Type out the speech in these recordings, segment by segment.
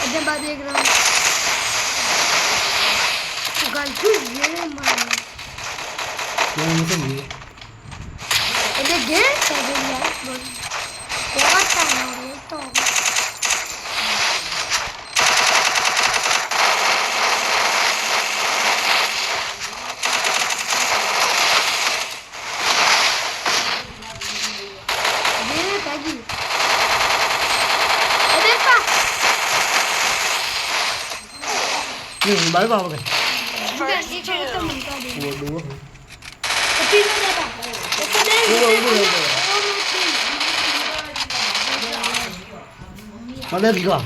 अजय बाद एक राउंड गलती ये मार ये गे तेरे यार बहुत टाइम हो गया तो ये तागी अरे पा ये बाय बाबा के ये तो मिलता है वो दो तीन जाता mana juga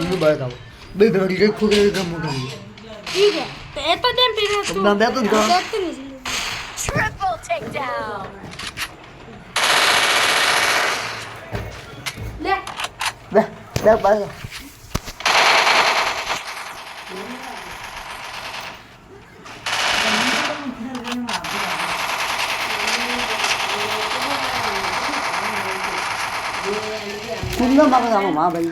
ini baik kamu beda lagi kayak kue kamu kan ठीक है तो ये तो दें फिर तुम ना दे तो क्या देखते नहीं Triple takedown. ले dah dah baik कुंदा मांगा sama माँ भाई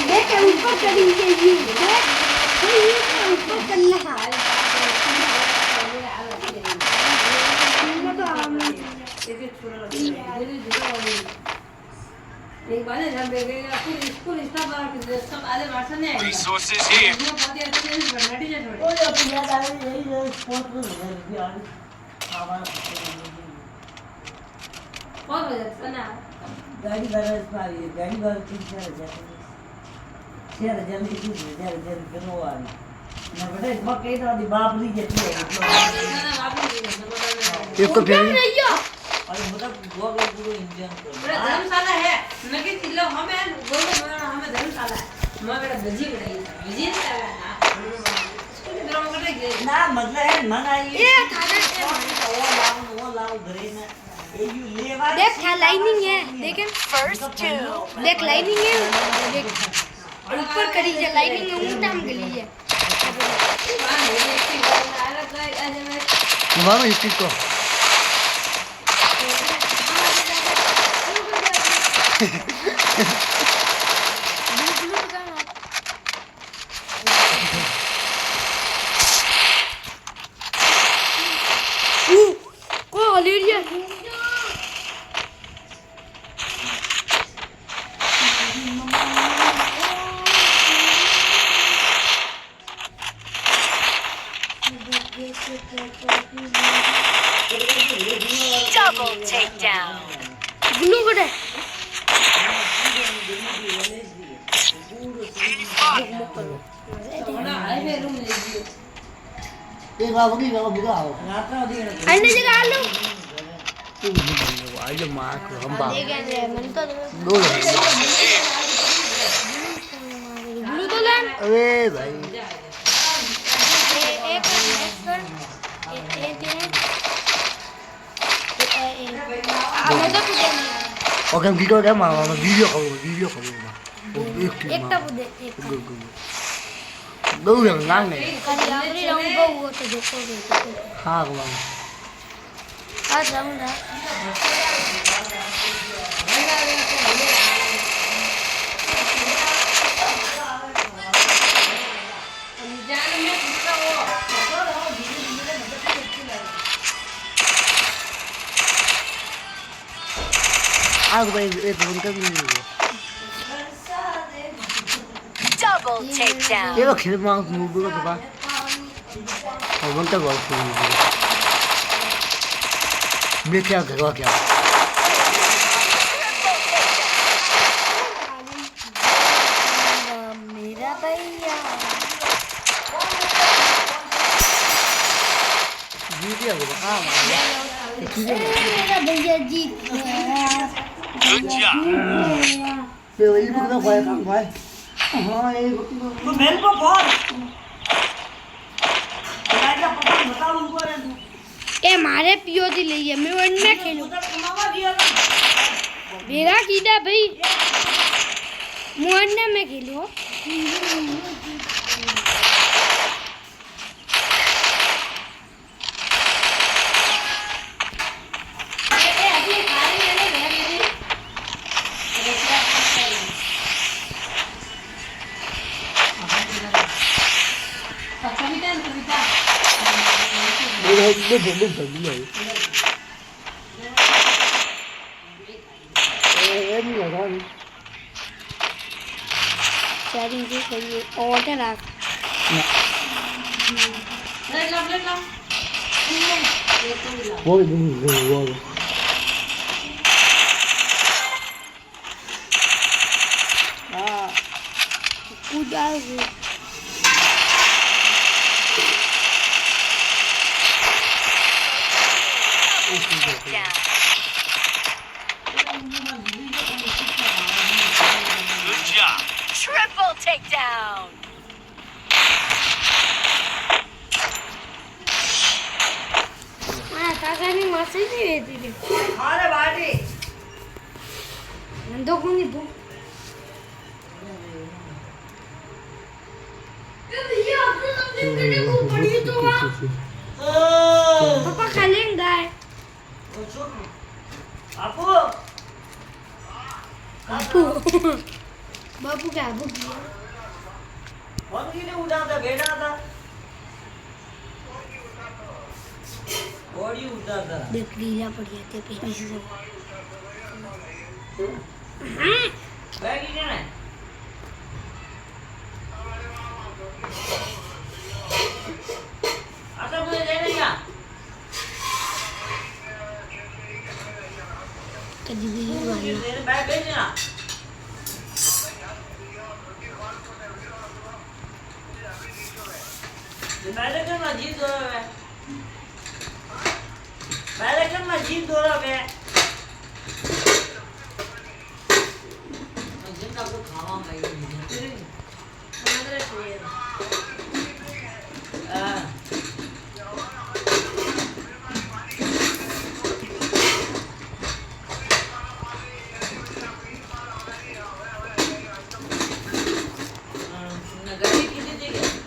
देख के ऊपर करेंगे ये देख ये ऊपर करना है Resources here. गाड़ी गरज पारी गाड़ी गर 3000 4000 की 3000 किलो वाली ना बेटा मकई तो दी बाबरी जेती है ये तो फिर अरे मतलब गोल पूरा इंजन धर्मशाला है नगे जिल्लो हमें गोल हमें धर्मशाला है मैं बेटा बजी शाला ना मतलब है मंगाई ये थाना वो लाओ घरे ना ये यू लेवा देख क्या लाइनिंग है देखें First two. देख लाइनिंग है देख ऊपर करी है लाइनिंग में उल्टा में गली है mana itu kok कौन हलेरिया Double takedown. ब्लू कटे ये बाबू की बाबू बुरा हो राता दी अन्य जगह आलू aja mak hamba देखेंगे मन तो दो ब्लू तो लान अरे भाई एक oke video dia mah video kamu mah एक टा बुदे एक दो yang ngang này कल्याणी रंग को वो तो देखो हाँ bang आज रंग ना aku pengen itu bukan ini Double takedown. ये लोग खेल मांग मूवी को तो बा और बनता बहुत खेल मैं क्या करूँ क्या मेरा भैया जीत गया वो हाँ मेरा भैया जीत गया Good job. ये वही बुक ना खाए काम खाए हाँ ये तो मेरे को कौन राजा पता बताओ उनको रे ए मारे पीओजी लईए मैं वन में खेलूं उधर कमावा दिया मेरा कीड़ा भाई मोहन में खेलूं ચાર્જિંગ જે કરીએ ઓવર રાખ પ્લેટ લાવ પ્લેટ લાવ હા કૂદ આવે Down. Good job. Triple takedown. હા કાકાની માસી જ હતી અરે બાટી નંદો કોની ભૂ પપ્પા ખાલી ગાય આપો બાપુ બાપુ કે આબુ વંગીને ઉડાવતા બેઠા હતા બોડી ઉડાવતા દેખ લીલા પડ્યા તે પહેરી જો બેગી ને આટલા બધે જઈને ગયા કદી બી વાળી એને બેગ લઈ જા બેલેકનમાં જીત દોરાવે બેલેકનમાં જીત દોરાવે જીત આપણે ખાવામાં આવી હા ગાડી કીધી હતી કે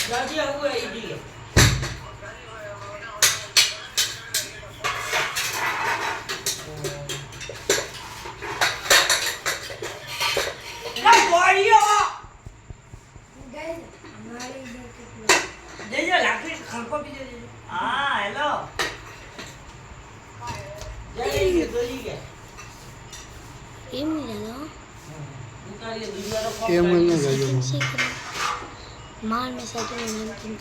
દાદી આવું આવી ગઈ હા હેલો એમ નહીં દાદા એમ નહીં ગાયો માર મેં સાથે નામ તું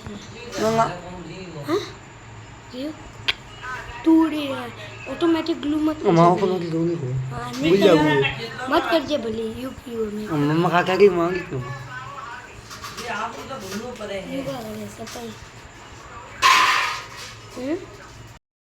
ના હા ક્યું તૂડી ઓટોમેટિક ગ્લू मत माँ को नहीं दूंगी को हाँ भूल जाओ मत करजे भले यू क्यों में मम्मा काका की मांगी क्यों ये आपको तो भूलना पड़े है सफाई